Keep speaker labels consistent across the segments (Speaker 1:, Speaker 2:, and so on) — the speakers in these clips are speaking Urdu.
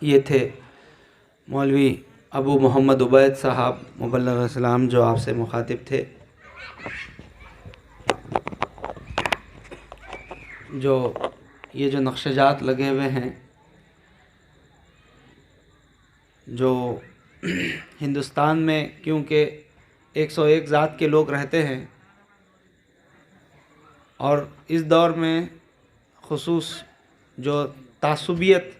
Speaker 1: یہ تھے مولوی ابو محمد عبید صاحب مبلغ اسلام جو آپ سے مخاطب تھے، جو یہ جو نقش جات لگے ہوئے ہیں، جو ہندوستان میں کیونکہ 101 ذات کے لوگ رہتے ہیں، اور اس دور میں خصوص جو تعصبیت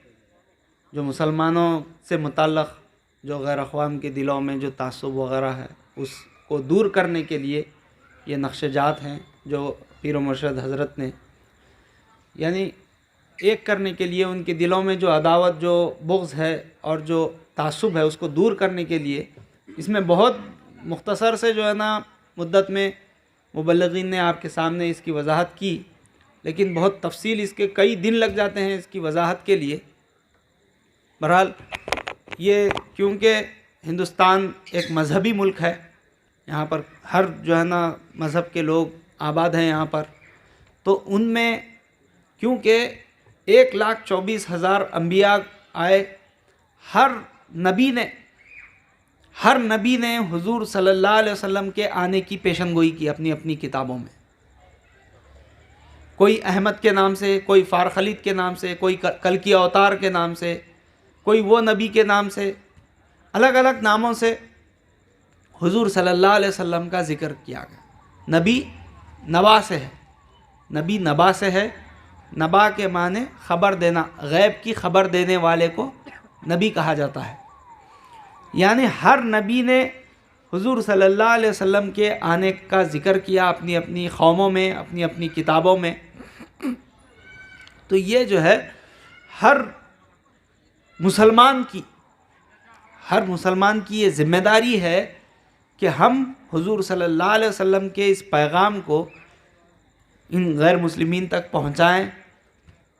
Speaker 1: جو مسلمانوں سے متعلق جو غیر اقوام کے دلوں میں جو تعصب وغیرہ ہے، اس کو دور کرنے کے لیے یہ نقش جات ہیں جو پیر و مرشد حضرت نے یعنی ایک کرنے کے لیے، ان کے دلوں میں جو عداوت، جو بغض ہے اور جو تعصب ہے اس کو دور کرنے کے لیے، اس میں بہت مختصر سے جو ہے نا مدت میں مبلغین نے آپ کے سامنے اس کی وضاحت کی، لیکن بہت تفصیل اس کے کئی دن لگ جاتے ہیں اس کی وضاحت کے لیے۔ بہرحال یہ کیونکہ ہندوستان ایک مذہبی ملک ہے، یہاں پر ہر جو ہے نا مذہب کے لوگ آباد ہیں یہاں پر، تو ان میں کیونکہ 1,24,000 انبیاء آئے، ہر نبی نے حضور صلی اللہ علیہ وسلم کے آنے کی پیشن گوئی کی اپنی اپنی کتابوں میں، کوئی احمد کے نام سے، کوئی فارخلید کے نام سے، کوئی کلکی اوتار کے نام سے، کوئی وہ نبی کے نام سے، الگ الگ ناموں سے حضور صلی اللہ علیہ وسلم کا ذکر کیا گیا۔ نبی نبا سے ہے، نبی نبا سے ہے، نبا کے معنی خبر دینا، غیب کی خبر دینے والے کو نبی کہا جاتا ہے۔ یعنی ہر نبی نے حضور صلی اللہ علیہ وسلم کے آنے کا ذکر کیا اپنی اپنی قوموں میں، اپنی اپنی کتابوں میں۔ تو یہ جو ہے ہر مسلمان کی یہ ذمہ داری ہے کہ ہم حضور صلی اللہ علیہ وسلم کے اس پیغام کو ان غیر مسلمین تک پہنچائیں۔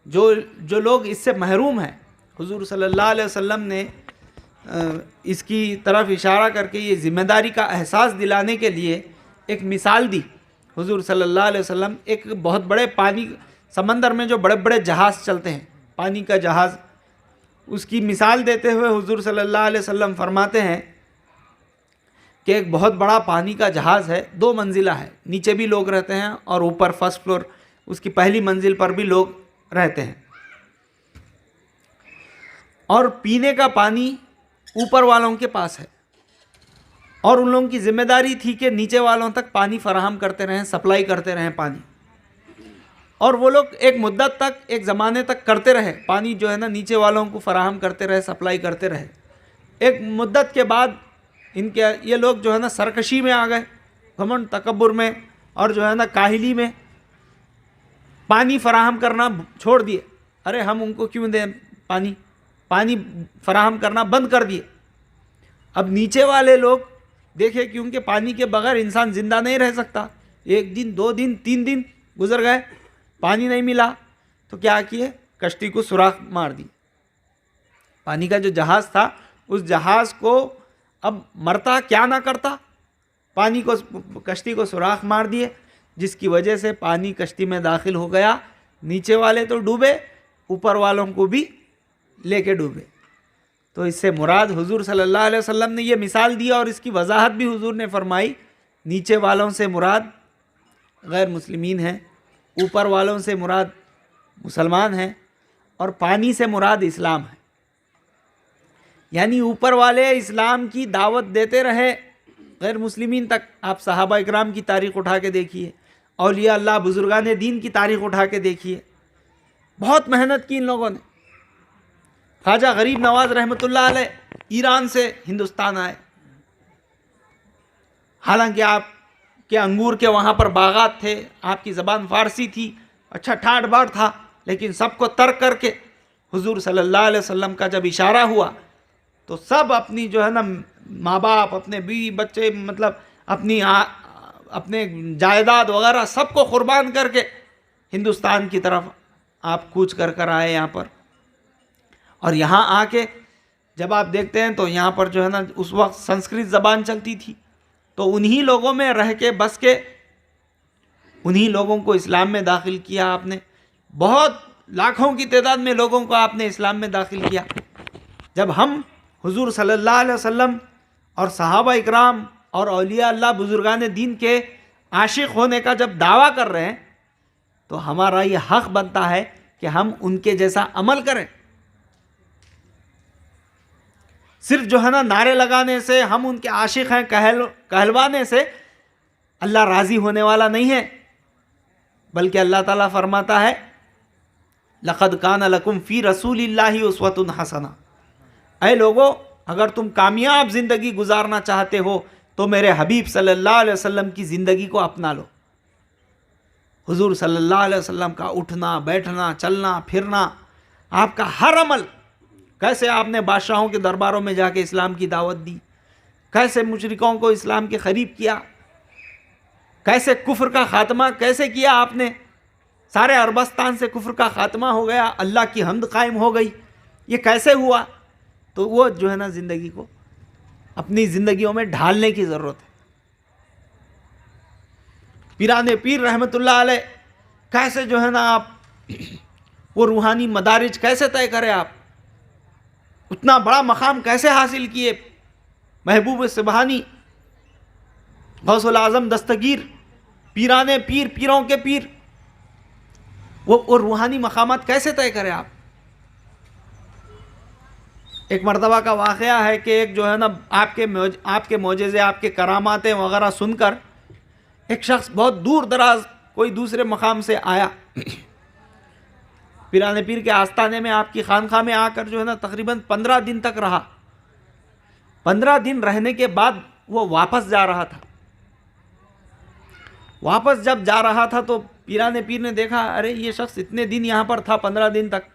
Speaker 1: جو لوگ اس سے محروم ہیں، حضور صلی اللہ علیہ وسلم نے اس کی طرف اشارہ کر کے یہ ذمہ داری کا احساس دلانے کے لیے ایک مثال دی۔ حضور صلی اللہ علیہ وسلم ایک بہت بڑے پانی سمندر میں جو بڑے بڑے جہاز چلتے ہیں، پانی کا جہاز، اس کی مثال دیتے ہوئے حضور صلی اللہ علیہ وسلم فرماتے ہیں کہ ایک بہت بڑا پانی کا جہاز ہے، 2 منزلہ ہے، نیچے بھی لوگ رہتے ہیں اور اوپر فرسٹ فلور اس کی پہلی منزل پر بھی لوگ رہتے ہیں، اور پینے کا پانی اوپر والوں کے پاس ہے، اور ان لوگوں کی ذمہ داری تھی کہ نیچے والوں تک پانی فراہم کرتے رہیں، سپلائی کرتے رہیں پانی، اور وہ لوگ ایک مدت تک، ایک زمانے تک کرتے رہے، پانی جو ہے نا نیچے والوں کو فراہم کرتے رہے، سپلائی کرتے رہے۔ ایک مدت کے بعد یہ لوگ جو ہے نا سرکشی میں آ گئے، گھمنڈ تکبر میں، اور جو ہے نا کاہلی میں پانی فراہم کرنا چھوڑ دیے۔ ارے ہم ان کو کیوں دیں پانی فراہم کرنا بند کر دیے۔ اب نیچے والے لوگ دیکھے کیونکہ پانی کے بغیر انسان زندہ نہیں رہ سکتا، 1 دن 2 دن 3 دن گزر گئے، پانی نہیں ملا، تو کیا کیے، کشتی کو سوراخ مار دی۔ پانی کا جو جہاز تھا، اس جہاز کو اب مرتا کیا نہ کرتا، کشتی کو سوراخ مار دیے، جس کی وجہ سے پانی کشتی میں داخل ہو گیا، نیچے والے تو ڈوبے، اوپر والوں کو بھی لے کے ڈوبے۔ تو اس سے مراد حضور صلی اللہ علیہ وسلم نے یہ مثال دی، اور اس کی وضاحت بھی حضور نے فرمائی، نیچے والوں سے مراد غیر مسلمین ہیں، اوپر والوں سے مراد مسلمان ہیں، اور پانی سے مراد اسلام ہے۔ یعنی اوپر والے اسلام کی دعوت دیتے رہے غیر مسلمین تک۔ آپ صحابہ اکرام کی تاریخ اٹھا کے دیکھیے، اولیاء اللہ بزرگان دین کی تاریخ اٹھا کے دیکھیے، بہت محنت کی ان لوگوں نے۔ خواجہ غریب نواز رحمۃ اللہ علیہ ایران سے ہندوستان آئے، حالانکہ آپ کے انگور کے وہاں پر باغات تھے، آپ کی زبان فارسی تھی، اچھا ٹھاٹ باٹ تھا، لیکن سب کو ترک کر کے حضور صلی اللہ علیہ وسلم کا جب اشارہ ہوا تو سب اپنی جو ہے نا ماں باپ، اپنے بیوی بچے، مطلب اپنے جائیداد وغیرہ سب کو قربان کر کے ہندوستان کی طرف آپ کوچ کر آئے یہاں پر۔ اور یہاں آ کے جب آپ دیکھتے ہیں تو یہاں پر جو ہے نا اس وقت سنسکرت زبان چلتی تھی، تو انہی لوگوں میں رہ کے بس کے انہی لوگوں کو اسلام میں داخل کیا آپ نے، بہت لاکھوں کی تعداد میں لوگوں کو آپ نے اسلام میں داخل کیا۔ جب ہم حضور صلی اللہ علیہ وسلم اور صحابہ اکرام اور اولیاء اللہ بزرگان دین کے عاشق ہونے کا جب دعویٰ کر رہے ہیں تو ہمارا یہ حق بنتا ہے کہ ہم ان کے جیسا عمل کریں. صرف جو ہے نا نعرے لگانے سے ہم ان کے عاشق ہیں کہلوانے سے اللہ راضی ہونے والا نہیں ہے، بلکہ اللہ تعالیٰ فرماتا ہے لَقَدْ كَانَ لَكُمْ فِي رَسُولِ اللَّهِ أُسْوَةٌ حَسَنَةٌ. اے لوگو، اگر تم کامیاب زندگی گزارنا چاہتے ہو تو میرے حبیب صلی اللہ علیہ وسلم کی زندگی کو اپنا لو. حضور صلی اللہ علیہ وسلم کا اٹھنا بیٹھنا چلنا پھرنا، آپ کا ہر عمل، کیسے آپ نے بادشاہوں کے درباروں میں جا کے اسلام کی دعوت دی، کیسے مشرکوں کو اسلام کے قریب کیا، کیسے کفر کا خاتمہ کیسے کیا آپ نے، سارے عربستان سے کفر کا خاتمہ ہو گیا، اللہ کی حمد قائم ہو گئی، یہ کیسے ہوا؟ تو وہ جو ہے نا زندگی کو اپنی زندگیوں میں ڈھالنے کی ضرورت ہے. پیران پیر رحمۃ اللہ علیہ کیسے جو ہے نا آپ وہ روحانی مدارج کیسے طے کرے، آپ اتنا بڑا مقام کیسے حاصل کیے. محبوب سبحانی، غوث العظم دستگیر، پیران پیر، پیروں کے پیر، وہ روحانی مقامات کیسے طے کرے آپ. ایک مرتبہ کا واقعہ ہے کہ ایک جو ہے نا آپ کے معجزے، آپ کے کراماتیں وغیرہ سن کر ایک شخص بہت دور دراز کوئی دوسرے مقام سے آیا، پیران پیر کے آستانے میں، آپ کی خانقاہ میں آ کر جو ہے نا تقریباً 15 دن تک رہا. 15 دن رہنے کے بعد وہ واپس جا رہا تھا. واپس جب جا رہا تھا تو پیران پیر نے دیکھا، ارے یہ شخص اتنے دن یہاں پر تھا، 15 دن تک،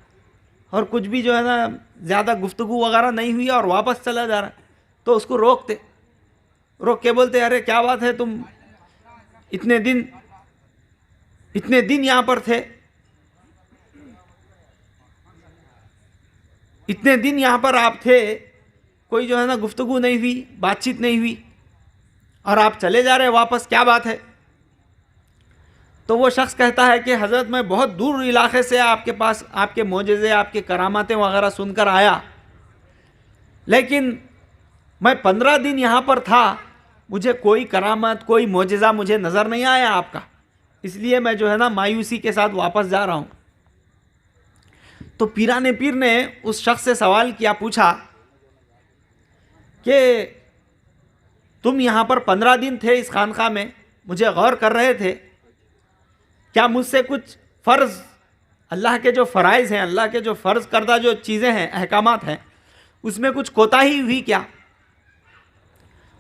Speaker 1: اور کچھ بھی جو ہے نا زیادہ گفتگو وغیرہ نہیں ہوئی اور واپس چلا جا رہا ہے. تو اس کو روک کے بولتے، ارے کیا بات ہے، تم اتنے دن یہاں پر تھے، اتنے دن یہاں پر آپ تھے، کوئی جو ہے نا گفتگو نہیں ہوئی، بات چیت نہیں ہوئی، اور آپ چلے جا رہے واپس، کیا بات ہے؟ تو وہ شخص کہتا ہے کہ حضرت میں بہت دور علاقے سے آپ کے پاس آپ کے معجزے، آپ کے کراماتیں وغیرہ سن کر آیا، لیکن میں 15 دن یہاں پر تھا، مجھے کوئی کرامت، کوئی معجزہ مجھے نظر نہیں آیا آپ کا، اس لیے میں جو ہے نا مایوسی کے ساتھ واپس جا رہا ہوں. تو پیران پیر نے اس شخص سے سوال کیا، پوچھا کہ تم یہاں پر 15 دن تھے اس خانقاہ میں، مجھے غور کر رہے تھے، کیا مجھ سے کچھ فرض، اللہ کے جو فرائض ہیں، اللہ کے جو فرض کردہ جو چیزیں ہیں، احکامات ہیں، اس میں کچھ کوتاہی ہوئی کیا؟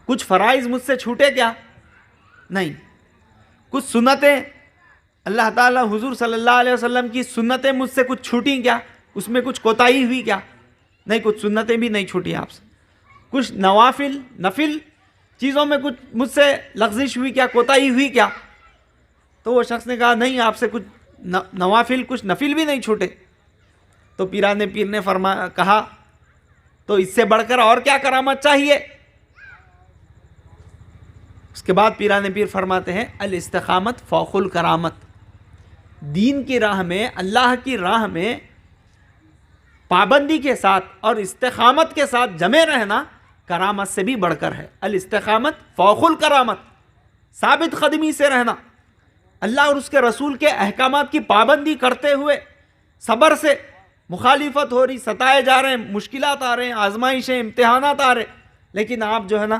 Speaker 1: کچھ فرائض مجھ سے چھوٹے کیا؟ نہیں. کچھ سنتیں، اللہ تعالیٰ حضور صلی اللہ علیہ وسلم کی سنتیں مجھ سے کچھ چھوٹیں کیا؟ اس میں کچھ کوتاہی ہوئی کیا؟ نہیں، کچھ سنتیں بھی نہیں چھوٹی آپ سے. کچھ نفل چیزوں میں کچھ مجھ سے لغزش ہوئی کیا، کوتاہی ہوئی کیا؟ تو وہ شخص نے کہا نہیں، آپ سے کچھ نوافل، کچھ نفل بھی نہیں چھوٹے. تو پیران پیر نے کہا تو اس سے بڑھ کر اور کیا کرامت چاہیے؟ اس کے بعد پیران پیر فرماتے ہیں الاستقامت فوق الکرامت. دین کی راہ میں، اللہ کی راہ میں پابندی کے ساتھ اور استقامت کے ساتھ جمے رہنا کرامت سے بھی بڑھ کر ہے. الاستقامت فوق الکرامت، ثابت قدمی سے رہنا، اللہ اور اس کے رسول کے احکامات کی پابندی کرتے ہوئے، صبر سے، مخالفت ہو رہی، ستائے جا رہے ہیں، مشکلات آ رہے ہیں، آزمائشیں، امتحانات آ رہے، لیکن آپ جو ہے نا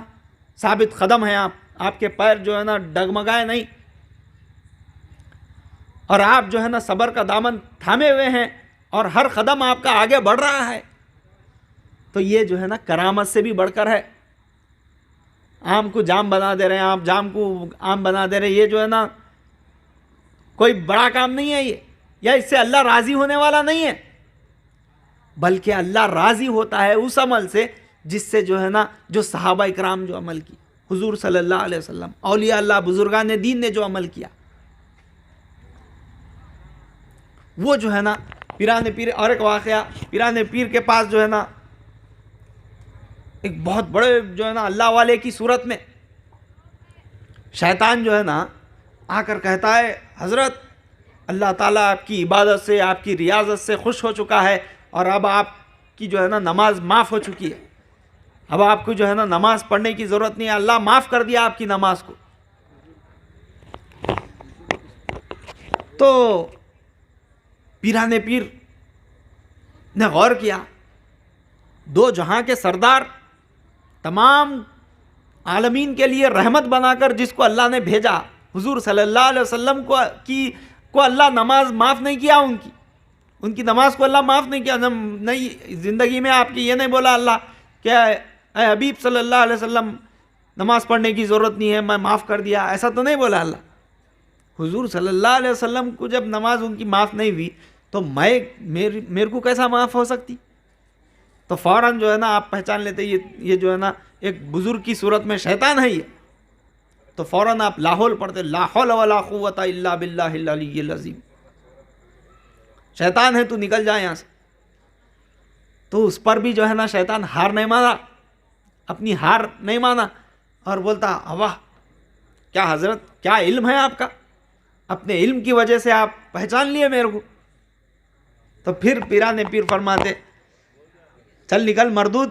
Speaker 1: ثابت قدم ہیں، آپ کے پیر جو ہے نا ڈگمگائے نہیں، اور آپ جو ہے نا صبر کا دامن تھامے ہوئے ہیں، اور ہر قدم آپ کا آگے بڑھ رہا ہے. تو یہ جو ہے نا کرامت سے بھی بڑھ کر ہے. آم کو جام بنا دے رہے ہیں آپ، جام کو آم بنا دے رہے ہیں، یہ جو ہے نا کوئی بڑا کام نہیں ہے یہ، یا اس سے اللہ راضی ہونے والا نہیں ہے، بلکہ اللہ راضی ہوتا ہے اس عمل سے جس سے جو ہے نا جو صحابہ اکرام جو عمل کی، حضور صلی اللہ علیہ وسلم، اولیاء اللہ بزرگان دین نے جو عمل کیا، وہ جو ہے نا پیران پیر. اور ایک واقعہ، پیران پیر کے پاس جو ہے نا ایک بہت بڑے جو ہے نا اللہ والے کی صورت میں شیطان جو ہے نا آ کر کہتا ہے حضرت اللہ تعالیٰ آپ کی عبادت سے، آپ کی ریاضت سے خوش ہو چکا ہے، اور اب آپ کی جو ہے نا نماز معاف ہو چکی ہے، اب آپ کو جو ہے نا نماز پڑھنے کی ضرورت نہیں ہے، اللہ معاف کر دیا آپ کی نماز کو. تو پیران پیر نے غور کیا، دو جہاں کے سردار، تمام عالمین کے لیے رحمت بنا کر جس کو اللہ نے بھیجا، حضور صلی اللہ علیہ وسلم کو اللہ نماز معاف نہیں کیا، ان کی نماز کو اللہ معاف نہیں کیا. نہیں، زندگی میں آپ کی یہ نہیں بولا اللہ کہ اے حبیب صلی اللہ علیہ وسلم نماز پڑھنے کی ضرورت نہیں ہے، میں معاف کر دیا، ایسا تو نہیں بولا اللہ. حضور صلی اللہ علیہ وسلم کو جب نماز ان کی معاف نہیں ہوئی تو میرے کو کیسا معاف ہو سکتی؟ تو فوراً جو ہے نا آپ پہچان لیتے یہ جو ہے نا ایک بزرگ کی صورت میں شیطان ہے یہ. تو فوراً آپ لاحول پڑھتے، لا حول ولا قوت الا باللہ العلی العظیم، شیطان ہے تو نکل جائے یہاں سے. تو اس پر بھی جو ہے نا شیطان ہار نہیں مانا، اپنی ہار نہیں مانا اور بولتا واہ کیا حضرت، کیا علم ہے آپ کا، اپنے علم کی وجہ سے آپ پہچان لیے میرے کو. تو پھر پیران پیر فرماتے چل نکل مردود،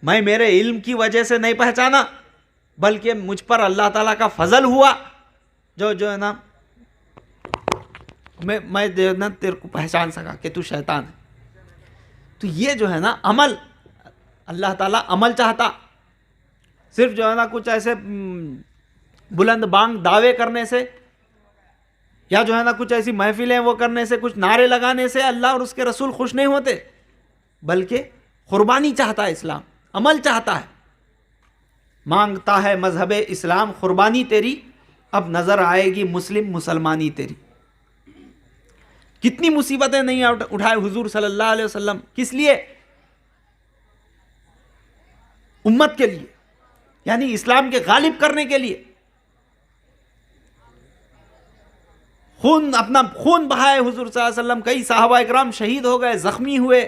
Speaker 1: میں میرے علم کی وجہ سے نہیں پہچانا، بلکہ مجھ پر اللہ تعالیٰ کا فضل ہوا جو ہے نا میں جو ہے نا تیرے کو پہچان سکا کہ تو شیطان ہے. تو یہ جو ہے نا عمل، اللہ تعالیٰ عمل چاہتا، صرف جو ہے نا کچھ ایسے بلند بانگ دعوے کرنے سے یا جو ہے نا کچھ ایسی محفلیں وہ کرنے سے، کچھ نعرے لگانے سے اللہ اور اس کے رسول خوش نہیں ہوتے، بلکہ قربانی چاہتا ہے اسلام، عمل چاہتا ہے. مانگتا ہے مذہب اسلام قربانی تیری، اب نظر آئے گی مسلم مسلمانی تیری. کتنی مصیبتیں نہیں اٹھائے حضور صلی اللہ علیہ وسلم، کس لیے؟ امت کے لیے، یعنی اسلام کے غالب کرنے کے لیے. اپنا خون بہائے حضور صلی اللہ علیہ وسلم، کئی صحابہ اکرام شہید ہو گئے، زخمی ہوئے،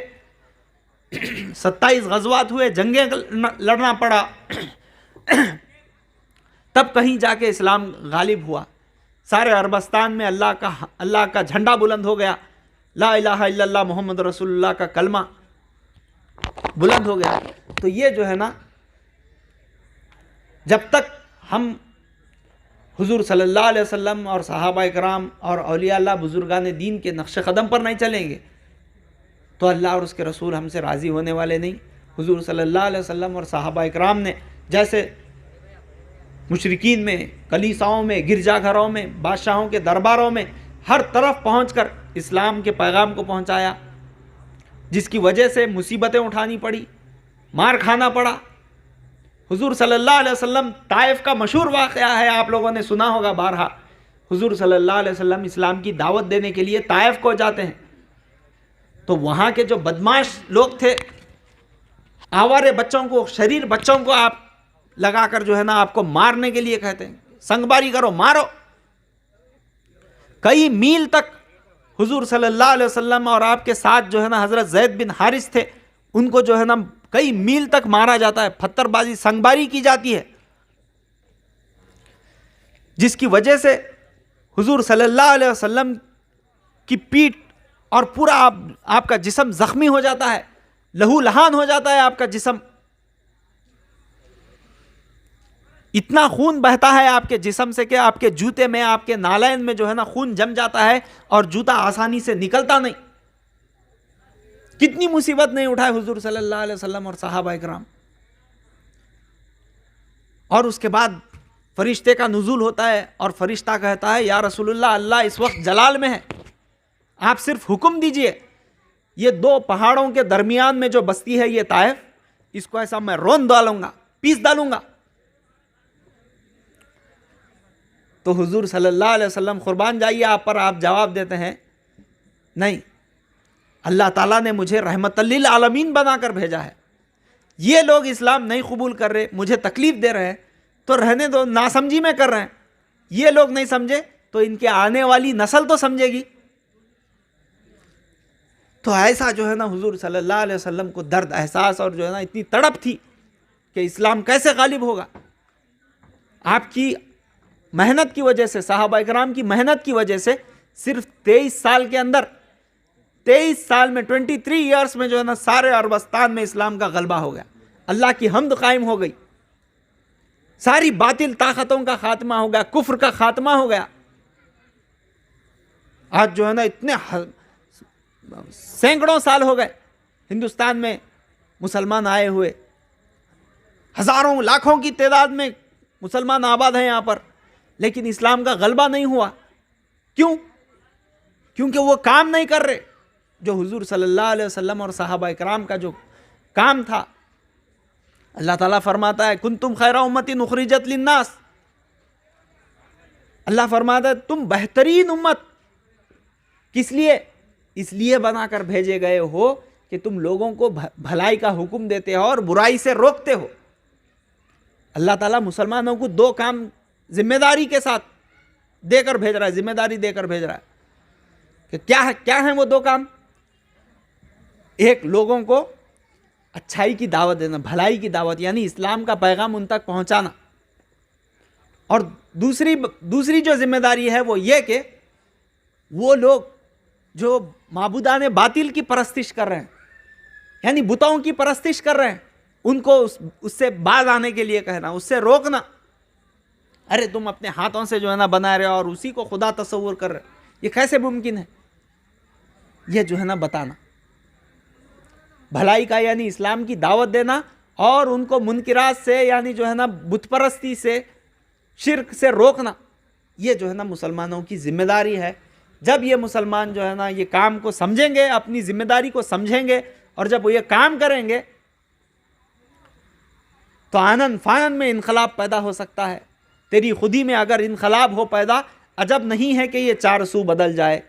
Speaker 1: 27 غزوات ہوئے، جنگیں لڑنا پڑا، تب کہیں جا کے اسلام غالب ہوا. سارے عربستان میں اللہ کا جھنڈا بلند ہو گیا، لا الہ الا اللہ محمد رسول اللہ کا کلمہ بلند ہو گیا. تو یہ جو ہے نا جب تک ہم حضور صلی اللہ علیہ وسلم اور صحابہ اکرام اور اولیاء اللہ بزرگان دین کے نقش قدم پر نہیں چلیں گے تو اللہ اور اس کے رسول ہم سے راضی ہونے والے نہیں. حضور صلی اللہ علیہ وسلم اور صحابہ اکرام نے جیسے مشرکین میں، کلیساؤں میں، گرجا گھروں میں، بادشاہوں کے درباروں میں، ہر طرف پہنچ کر اسلام کے پیغام کو پہنچایا، جس کی وجہ سے مصیبتیں اٹھانی پڑی، مار کھانا پڑا. حضور صلی اللہ علیہ وسلم، طائف کا مشہور واقعہ ہے، آپ لوگوں نے سنا ہوگا بارہا. حضور صلی اللہ علیہ وسلم اسلام کی دعوت دینے کے لیے طائف کو جاتے ہیں، تو وہاں کے جو بدماش لوگ تھے، آوارے بچوں کو، شریر بچوں کو آپ لگا کر جو ہے نا آپ کو مارنے کے لیے کہتے ہیں، سنگباری کرو، مارو. کئی میل تک حضور صلی اللہ علیہ وسلم اور آپ کے ساتھ جو ہے نا حضرت زید بن حارث تھے، ان کو جو ہے نا کئی میل تک مارا جاتا ہے، پتھر بازی، سنگباری کی جاتی ہے، جس کی وجہ سے حضور صلی اللہ علیہ وسلم کی پیٹھ اور پورا آپ کا جسم زخمی ہو جاتا ہے، لہو لہان ہو جاتا ہے آپ کا جسم. اتنا خون بہتا ہے آپ کے جسم سے کہ آپ کے جوتے میں، آپ کے نالین میں جو ہے نا خون جم جاتا ہے اور جوتا آسانی سے نکلتا نہیں. کتنی مصیبت نہیں اٹھائے حضور صلی اللہ علیہ وسلم اور صحابہ اکرام. اور اس کے بعد فرشتے کا نزول ہوتا ہے اور فرشتہ کہتا ہے یا رسول اللہ، اللہ اس وقت جلال میں ہے، آپ صرف حکم دیجئے، یہ 2 پہاڑوں کے درمیان میں جو بستی ہے یہ طائف، اس کو ایسا میں رون ڈالوں گا، پیس ڈالوں گا. تو حضور صلی اللہ علیہ وسلم قربان جائیے آپ پر، آپ جواب دیتے ہیں نہیں، اللہ تعالیٰ نے مجھے رحمت للعالمین بنا کر بھیجا ہے، یہ لوگ اسلام نہیں قبول کر رہے، مجھے تکلیف دے رہے ہیں، تو رہنے دو، ناسمجھی میں کر رہے ہیں. یہ لوگ نہیں سمجھے تو ان کے آنے والی نسل تو سمجھے گی. تو ایسا جو ہے نا حضور صلی اللہ علیہ وسلم کو درد احساس اور جو ہے نا اتنی تڑپ تھی کہ اسلام کیسے غالب ہوگا. آپ کی محنت کی وجہ سے، صحابہ اکرام کی محنت کی وجہ سے صرف 23 سال کے اندر 23 سال میں 23 ایئرس میں جو ہے نا سارے عربستان میں اسلام کا غلبہ ہو گیا، اللہ کی حمد قائم ہو گئی، ساری باطل طاقتوں کا خاتمہ ہو گیا، کفر کا خاتمہ ہو گیا۔ آج جو ہے نا اتنے سینکڑوں سال ہو گئے ہندوستان میں مسلمان آئے ہوئے، ہزاروں لاکھوں کی تعداد میں مسلمان آباد ہیں یہاں پر، لیکن اسلام کا غلبہ نہیں ہوا۔ کیوں؟ کیونکہ وہ کام نہیں کر رہے جو حضور صلی اللہ علیہ وسلم اور صحابہ اکرام کا جو کام تھا۔ اللہ تعالیٰ فرماتا ہے کنتم خیر امت اخرجت للناس، اللہ فرماتا ہے تم بہترین امت کس لیے؟ اس لیے بنا کر بھیجے گئے ہو کہ تم لوگوں کو بھلائی کا حکم دیتے ہو اور برائی سے روکتے ہو۔ اللہ تعالیٰ مسلمانوں کو 2 کام ذمہ داری کے ساتھ دے کر بھیج رہا ہے، ذمہ داری دے کر بھیج رہا ہے کہ کیا ہیں وہ 2 کام؟ ایک، لوگوں کو اچھائی کی دعوت دینا، بھلائی کی دعوت، یعنی اسلام کا پیغام ان تک پہنچانا، اور دوسری جو ذمہ داری ہے وہ یہ کہ وہ لوگ جو معبودان باطل کی پرستش کر رہے ہیں، یعنی بتوں کی پرستش کر رہے ہیں، ان کو اس سے باز آنے کے لیے کہنا، اس سے روکنا۔ ارے تم اپنے ہاتھوں سے جو ہے نا بنا رہے ہو اور اسی کو خدا تصور کر رہے ہو، یہ کیسے ممکن ہے؟ یہ جو ہے نا بتانا، بھلائی کا یعنی اسلام کی دعوت دینا، اور ان کو منکرات سے یعنی جو ہے نا بت پرستی سے، شرک سے روکنا، یہ جو ہے نا مسلمانوں کی ذمہ داری ہے۔ جب یہ مسلمان جو ہے نا یہ کام کو سمجھیں گے، اپنی ذمہ داری کو سمجھیں گے، اور جب وہ یہ کام کریں گے تو آنن فانن میں انقلاب پیدا ہو سکتا ہے۔ تیری خودی میں اگر انقلاب ہو پیدا، عجب نہیں ہے کہ یہ 4 سو بدل جائے۔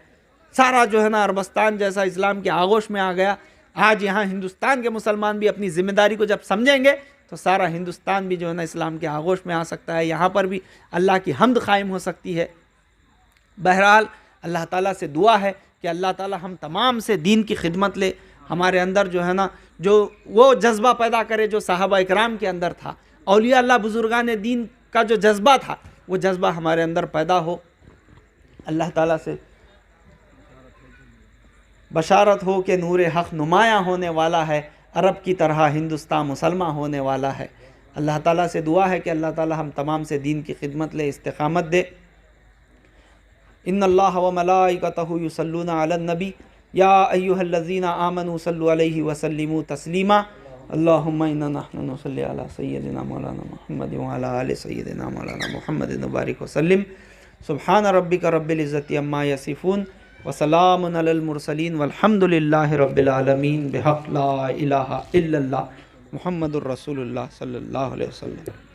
Speaker 1: سارا جو ہے نا عربستان جیسا اسلام کے آغوش میں آ گیا۔ آج یہاں ہندوستان کے مسلمان بھی اپنی ذمہ داری کو جب سمجھیں گے تو سارا ہندوستان بھی جو ہے نا اسلام کے آغوش میں آ سکتا ہے، یہاں پر بھی اللہ کی حمد قائم ہو سکتی ہے۔ بہرحال اللہ تعالیٰ سے دعا ہے کہ اللہ تعالیٰ ہم تمام سے دین کی خدمت لے، ہمارے اندر جو ہے نا جو وہ جذبہ پیدا کرے جو صحابہ اکرام کے اندر تھا، اولیاء اللہ بزرگان دین کا جو جذبہ تھا وہ جذبہ ہمارے اندر پیدا ہو۔ اللہ تعالیٰ سے بشارت ہو کہ نور حق نمایاں ہونے والا ہے، عرب کی طرح ہندوستان مسلمان ہونے والا ہے۔ اللہ تعالیٰ سے دعا ہے کہ اللہ تعالیٰ ہم تمام سے دین کی خدمت لے، استقامت دے۔ ان اللہ وملائکتہ یصلون علی النبی یا ایھا الذین آمنوا صلوا علیہ وسلموا تسلیما اللہم انا نحن نصلی علی سیدنا مولانا محمد وعلی آل سیدنا مولانا محمد وبارک وسلم۔ سبحان ربک رب العزت عما یصفون وسلام علی المرسلین والحمد للہ رب العالمین بحق لا الہ الا اللہ محمد الرسول اللہ صلی اللہ علیہ وسلم۔